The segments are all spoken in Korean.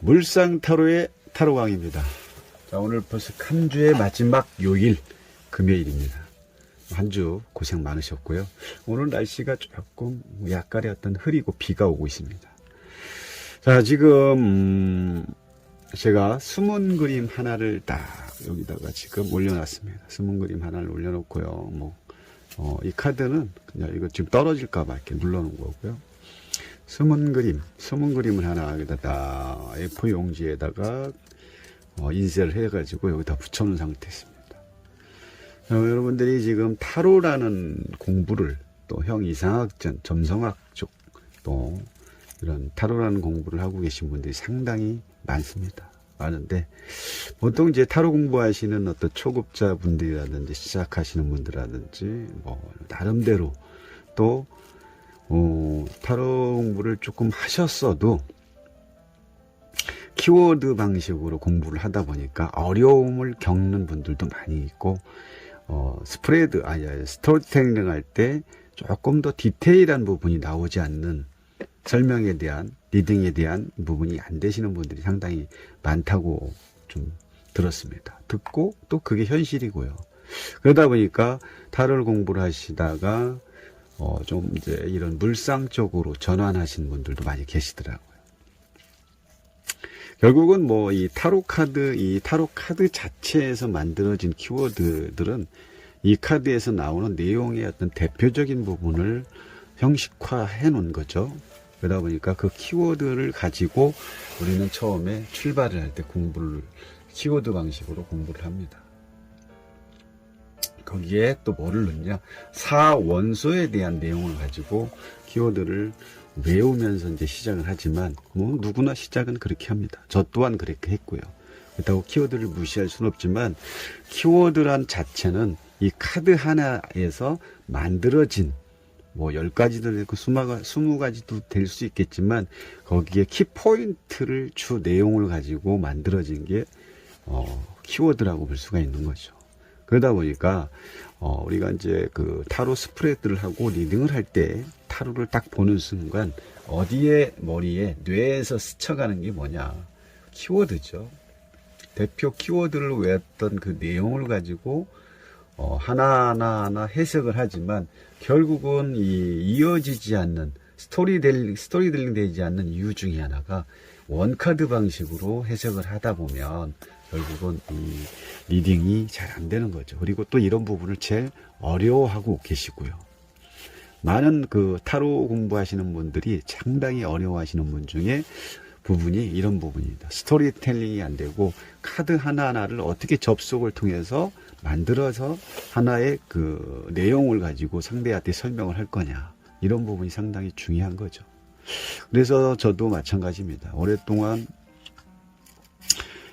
물상타로의 타로강입니다. 자, 오늘 벌써 한 주의 마지막 요일 금요일입니다. 한 주 고생 많으셨고요. 오늘 날씨가 조금 약간의 어떤 흐리고 비가 오고 있습니다. 자, 지금 제가 숨은 그림 하나를 딱 여기다가 지금 올려놨습니다. 숨은 그림 하나를 올려놓고요. 이 카드는 그냥 이거 지금 떨어질까봐 이렇게 눌러놓은 거고요. 숨은 그림을 하나 여기다가 A4 용지에다가 인쇄를 해가지고 여기다 붙여놓은 상태였습니다. 여러분들이 지금 타로라는 공부를 또 형 이상학전, 점성학 쪽 또 이런 타로라는 공부를 하고 계신 분들이 상당히 많습니다. 많은데 보통 이제 타로 공부하시는 어떤 초급자 분들이라든지 시작하시는 분들이라든지 나름대로 또 타로 공부를 조금 하셨어도 키워드 방식으로 공부를 하다 보니까 어려움을 겪는 분들도 많이 있고 스토리텔링 할 때 조금 더 디테일한 부분이 나오지 않는 설명에 대한 리딩에 대한 부분이 안 되시는 분들이 상당히 많다고 좀 들었습니다. 듣고 또 그게 현실이고요. 그러다 보니까 타로를 공부를 하시다가 좀 이제 이런 물상 쪽으로 전환하신 분들도 많이 계시더라고요. 결국은 이 타로 카드 자체에서 만들어진 키워드들은 이 카드에서 나오는 내용의 어떤 대표적인 부분을 형식화해 놓은 거죠. 그러다 보니까 그 키워드를 가지고 우리는 처음에 출발을 할 때 키워드 방식으로 공부를 합니다. 거기에 또 뭐를 넣냐? 사원소에 대한 내용을 가지고 키워드를 외우면서 이제 시작을 하지만 누구나 시작은 그렇게 합니다. 저 또한 그렇게 했고요. 그렇다고 키워드를 무시할 수는 없지만 키워드란 자체는 이 카드 하나에서 만들어진 10가지도 되고 20가지도 될 수 있겠지만 거기에 키포인트를 주 내용을 가지고 만들어진 게 키워드라고 볼 수가 있는 거죠. 그러다 보니까 우리가 이제 그 타로 스프레드를 하고 리딩을 할 때 타로를 딱 보는 순간 머리에 뇌에서 스쳐가는 게 뭐냐? 키워드죠. 대표 키워드를 외웠던 그 내용을 가지고 하나하나 해석을 하지만 결국은 이어지지 않는 스토리텔링 되지 않는 이유 중에 하나가 원카드 방식으로 해석을 하다 보면 결국은 이 리딩이 잘 안 되는 거죠. 그리고 또 이런 부분을 제일 어려워하고 계시고요. 많은 그 타로 공부하시는 분들이 상당히 어려워하시는 분 중에 부분이 이런 부분입니다. 스토리텔링이 안 되고 카드 하나하나를 어떻게 접속을 통해서 만들어서 하나의 그 내용을 가지고 상대한테 설명을 할 거냐. 이런 부분이 상당히 중요한 거죠. 그래서 저도 마찬가지입니다. 오랫동안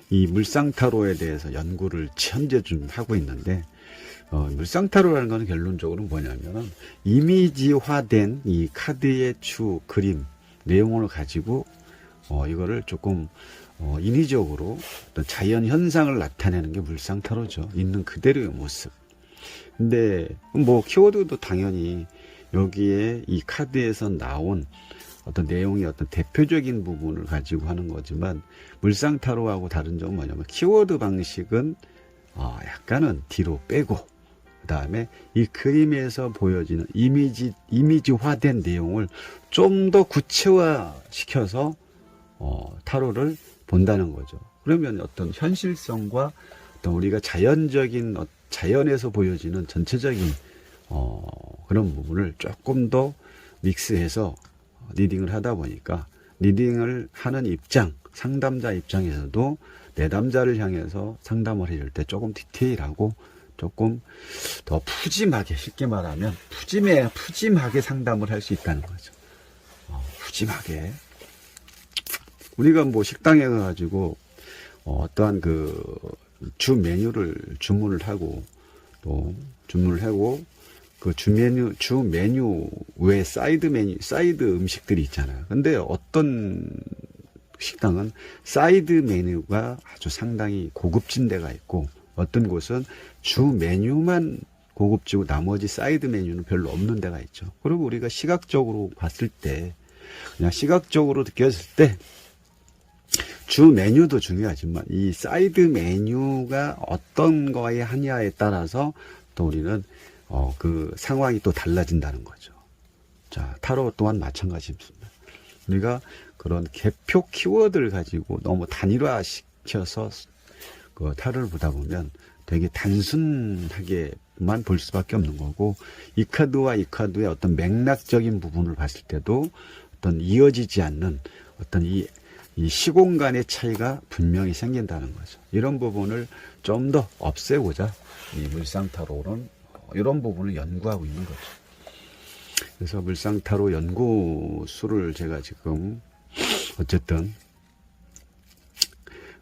이 물상타로에 대해서 연구를 현재 좀 하고 있는데 물상타로라는 것은 결론적으로 뭐냐면 이미지화된 이 카드의 주 그림 내용을 가지고 이거를 조금 인위적으로 어떤 자연 현상을 나타내는 게 물상타로죠. 있는 그대로의 모습. 근데 키워드도 당연히 여기에 이 카드에서 나온 어떤 내용의 어떤 대표적인 부분을 가지고 하는 거지만 물상타로하고 다른 점은 뭐냐면 키워드 방식은 약간은 뒤로 빼고 그 다음에 이 그림에서 보여지는 이미지화된 내용을 좀 더 구체화 시켜서 타로를 본다는 거죠. 그러면 어떤 현실성과 어떤 우리가 자연에서 보여지는 전체적인 그런 부분을 조금 더 믹스해서 리딩을 하다 보니까 리딩을 하는 상담자 입장에서도 내담자를 향해서 상담을 해줄 때 조금 디테일하고 조금 더 푸짐하게, 쉽게 말하면 푸짐하게 상담을 할 수 있다는 거죠. 푸짐하게. 우리가 식당에 가가지고 어떠한 그 주 메뉴를 주문을 하고 그 주 메뉴 외에 사이드 음식들이 있잖아요. 근데 어떤 식당은 사이드 메뉴가 아주 상당히 고급진 데가 있고 어떤 곳은 주 메뉴만 고급지고 나머지 사이드 메뉴는 별로 없는 데가 있죠. 그리고 우리가 시각적으로 봤을 때 그냥 시각적으로 느꼈을 때 주 메뉴도 중요하지만 이 사이드 메뉴가 어떤 거에 하냐에 따라서 또 우리는 그 상황이 또 달라진다는 거죠. 자, 타로 또한 마찬가지입니다. 우리가 그런 개표 키워드를 가지고 너무 단일화시켜서 그 타로를 보다 보면 되게 단순하게만 볼 수밖에 없는 거고, 이 카드와 이 카드의 어떤 맥락적인 부분을 봤을 때도 어떤 이어지지 않는 어떤 이 시공간의 차이가 분명히 생긴다는 거죠. 이런 부분을 좀 더 없애고자 이 물상타로는 이런 부분을 연구하고 있는 거죠. 그래서 물상타로 연구소를 제가 지금 어쨌든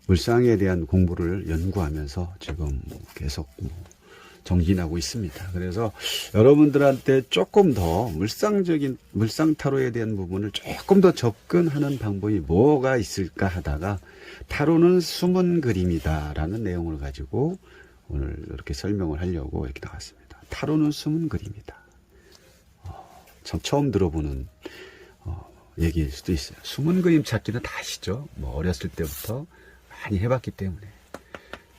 물상에 대한 공부를 연구하면서 지금 계속 정진하고 있습니다. 그래서 여러분들한테 조금 더 물상타로에 대한 부분을 조금 더 접근하는 방법이 뭐가 있을까 하다가, 타로는 숨은 그림이다 라는 내용을 가지고 오늘 이렇게 설명을 하려고 이렇게 나왔습니다. 타로는 숨은 그림이다. 참 처음 들어보는 얘기일 수도 있어요. 숨은 그림 찾기는 다 아시죠? 어렸을 때부터 많이 해봤기 때문에.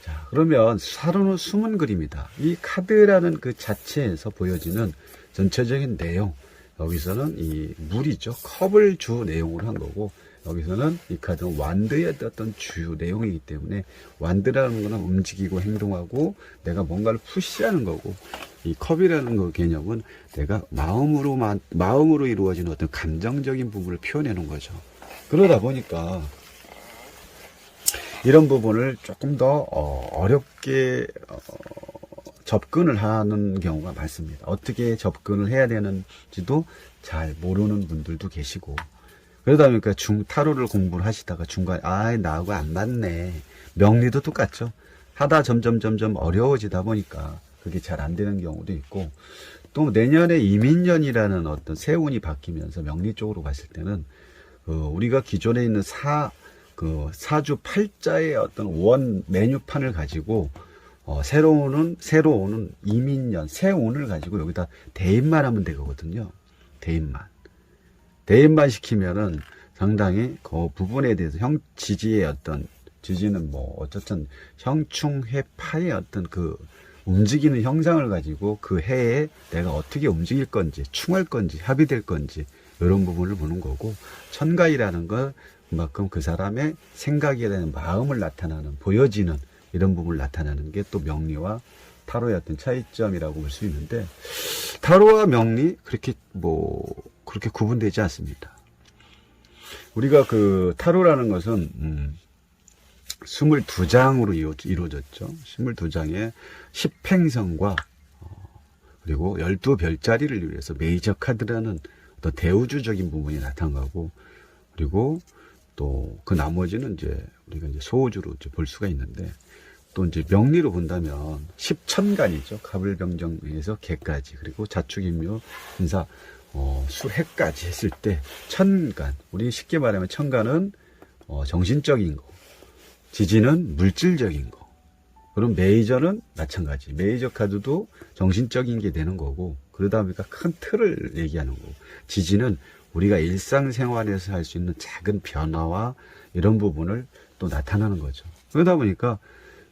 자, 그러면 타로는 숨은 그림이다. 이 카드라는 그 자체에서 보여지는 전체적인 내용, 여기서는 이 물이죠. 컵을 주 내용으로 한 거고, 여기서는 이 카드는 완드의 어떤 주요 내용이기 때문에, 완드라는 거는 움직이고 행동하고 내가 뭔가를 푸시하는 거고, 이 컵이라는 그 개념은 내가 마음으로 이루어지는 어떤 감정적인 부분을 표현하는 거죠. 그러다 보니까 이런 부분을 조금 더 어렵게 접근을 하는 경우가 많습니다. 어떻게 접근을 해야 되는지도 잘 모르는 분들도 계시고, 그러다 보니까 타로를 공부를 하시다가 중간에 나하고 안 맞네. 명리도 똑같죠. 하다 점점 어려워지다 보니까 그게 잘 안 되는 경우도 있고, 또 내년에 이민년이라는 어떤 세운이 바뀌면서 명리 쪽으로 갔을 때는 우리가 기존에 있는 사주 팔자의 어떤 원 메뉴판을 가지고 새로 오는 이민년 새운을 가지고 여기다 대입만 하면 되거든요. 대입만 시키면은 상당히 그 부분에 대해서 지지는 어쨌든 형충해파의 어떤 그 움직이는 형상을 가지고 그 해에 내가 어떻게 움직일 건지, 충할 건지, 합의될 건지, 이런 부분을 보는 거고, 천가이라는 건 그만큼 그 사람의 생각이라는 마음을 보여지는 이런 부분을 나타나는 게 또 명리와 타로의 어떤 차이점이라고 볼 수 있는데, 타로와 명리 그렇게 구분되지 않습니다. 우리가 그 타로라는 것은 22장으로 이루어졌죠. 22장의 10행성과 그리고 12별자리를 위해서 메이저 카드라는 어떤 대우주적인 부분이 나타나고, 그리고 또 그 나머지는 우리가 소우주로 볼 수가 있는데, 또 명리로 본다면 10천간이죠. 갑을병정에서 개까지, 그리고 자축인묘 인사 수해까지 했을 때 천간, 우리 쉽게 말하면 천간은 정신적인 거, 지지는 물질적인 거, 그럼 메이저는 마찬가지. 메이저 카드도 정신적인 게 되는 거고, 그러다 보니까 큰 틀을 얘기하는 거고, 지지는 우리가 일상생활에서 할 수 있는 작은 변화와 이런 부분을 또 나타나는 거죠. 그러다 보니까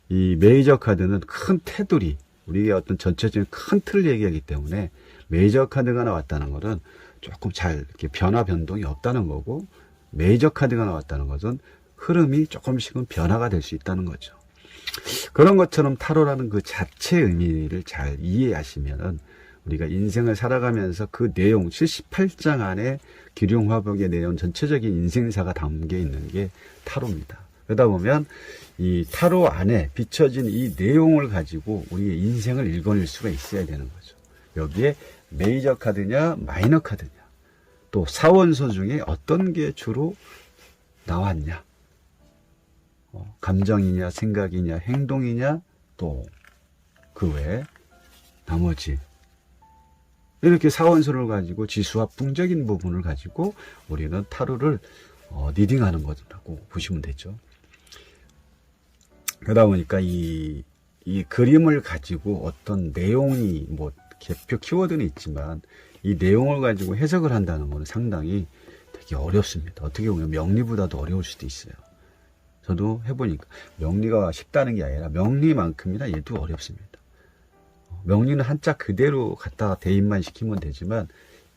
이 메이저 카드는 큰 테두리, 우리의 어떤 전체적인 큰 틀을 얘기하기 때문에 메이저 카드가 나왔다는 것은 조금 이렇게 변화 변동이 없다는 거고, 메이저 카드가 나왔다는 것은 흐름이 조금씩은 변화가 될 수 있다는 거죠. 그런 것처럼 타로라는 그 자체 의미를 잘 이해하시면은 우리가 인생을 살아가면서 그 내용 78장 안에 기륭화복의 내용 전체적인 인생사가 담겨 있는 게 타로입니다. 그러다 보면 이 타로 안에 비춰진 이 내용을 가지고 우리의 인생을 읽어낼 수가 있어야 되는 거죠. 여기에 메이저 카드냐 마이너 카드냐, 또 사원소 중에 어떤 게 주로 나왔냐, 감정이냐 생각이냐 행동이냐, 또 그 외에 나머지 이렇게 사원소를 가지고 지수합풍적인 부분을 가지고 우리는 타로를 리딩하는 거라고 보시면 되죠. 그러다 보니까 이 그림을 가지고 어떤 내용이 개표 키워드는 있지만 이 내용을 가지고 해석을 한다는 것은 상당히 되게 어렵습니다. 어떻게 보면 명리보다도 어려울 수도 있어요. 저도 해보니까 명리가 쉽다는 게 아니라 명리만큼이나 얘도 어렵습니다. 명리는 한자 그대로 갖다가 대입만 시키면 되지만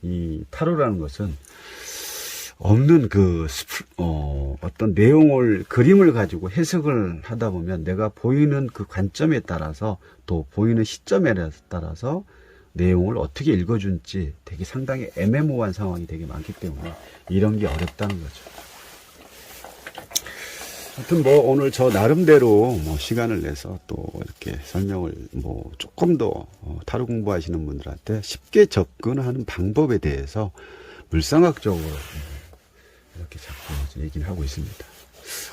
이 타로라는 것은 없는 어떤 내용을, 그림을 가지고 해석을 하다 보면 내가 보이는 그 관점에 따라서 또 보이는 시점에 따라서 내용을 어떻게 읽어준지 되게 상당히 애매모호한 상황이 되게 많기 때문에 이런 게 어렵다는 거죠. 하여튼 오늘 저 나름대로 시간을 내서 또 이렇게 설명을 조금 더 타로 공부하시는 분들한테 쉽게 접근하는 방법에 대해서 물상학적으로 이렇게 자꾸 얘기를 하고 있습니다.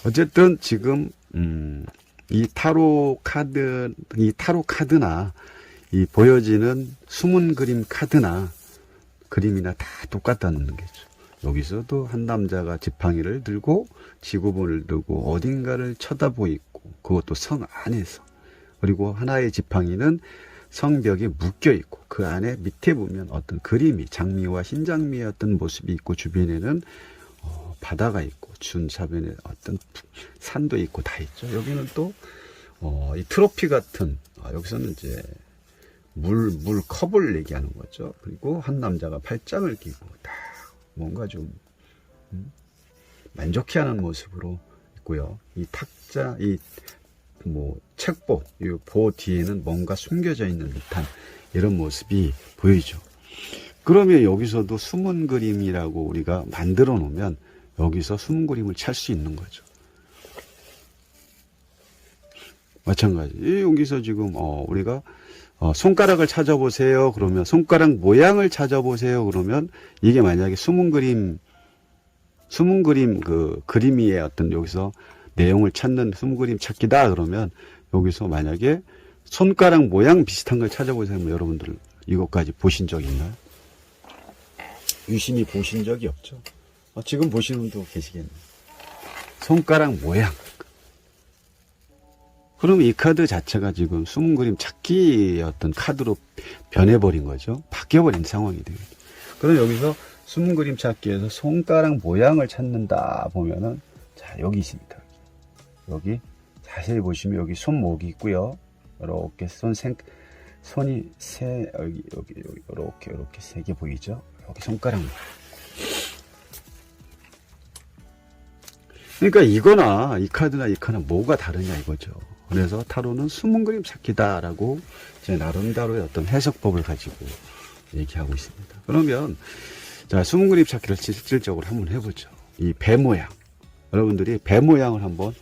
어쨌든 지금 이 타로 카드나 이 보여지는 숨은 그림 카드나 그림이나 다 똑같다는 거죠. 여기서도 한 남자가 지팡이를 들고 지구본을 들고 어딘가를 쳐다보고 있고, 그것도 성 안에서. 그리고 하나의 지팡이는 성벽에 묶여 있고 그 안에 밑에 보면 어떤 그림이, 장미와 신장미의 어떤 모습이 있고, 주변에는 바다가 있고 주변에 어떤 산도 있고 다 있죠. 여기는 또 이 트로피 같은, 여기서는 이제 물컵을 얘기하는 거죠. 그리고 한 남자가 팔짱을 끼고 딱 뭔가 좀 만족해하는 모습으로 있고요. 이 탁자, 책보, 이 보 뒤에는 뭔가 숨겨져 있는 듯한 이런 모습이 보이죠. 그러면 여기서도 숨은 그림이라고 우리가 만들어 놓으면 여기서 숨은 그림을 찾을 수 있는 거죠. 마찬가지. 여기서 지금 우리가 손가락을 찾아보세요. 그러면 손가락 모양을 찾아보세요. 그러면 이게 만약에 숨은 그림 그림의 어떤 여기서 내용을 찾는 숨은 그림 찾기다. 그러면 여기서 만약에 손가락 모양 비슷한 걸 찾아보세요. 여러분들 이것까지 보신 적 있나요? 유심히 보신 적이 없죠. 지금 보시는 분도 계시겠네요. 손가락 모양. 그럼 이 카드 자체가 지금 숨은 그림 찾기의 어떤 카드로 변해버린 거죠. 바뀌어버린 상황이 되겠죠. 그럼 여기서 숨은 그림 찾기에서 손가락 모양을 찾는다 보면은, 자, 여기 있습니다. 여기 자세히 보시면 여기 손목이 있고요. 이렇게 손이 여기 이렇게 세 개 보이죠? 여기 손가락 모양. 그러니까 이거나 이 카드나 이 카드나 뭐가 다르냐 이거죠. 그래서 타로는 숨은 그림 찾기다라고 제 나름대로의 어떤 해석법을 가지고 얘기하고 있습니다. 그러면 자, 숨은 그림 찾기를 실질적으로 한번 해보죠. 이 배 모양, 여러분들이 배 모양을 한번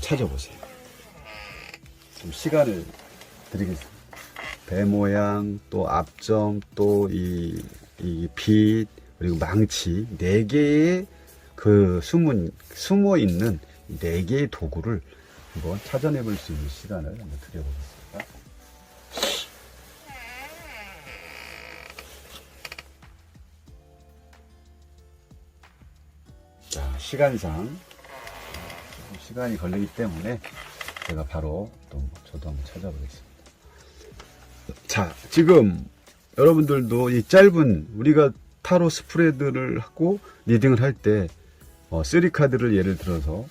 찾아보세요. 좀 시간을 드리겠습니다. 배 모양, 또 앞점, 또 이 빛, 그리고 망치, 4개의 숨어 있는 4개의 도구를 한번 찾아내볼 수 있는 시간을 한번 드려보겠습니다. 자, 시간이 걸리기 때문에 제가 바로 저도 한번 찾아보겠습니다. 자, 지금 여러분들도 이 짧은, 우리가 타로 스프레드를 하고 리딩을 할 때 3카드를 예를 들어서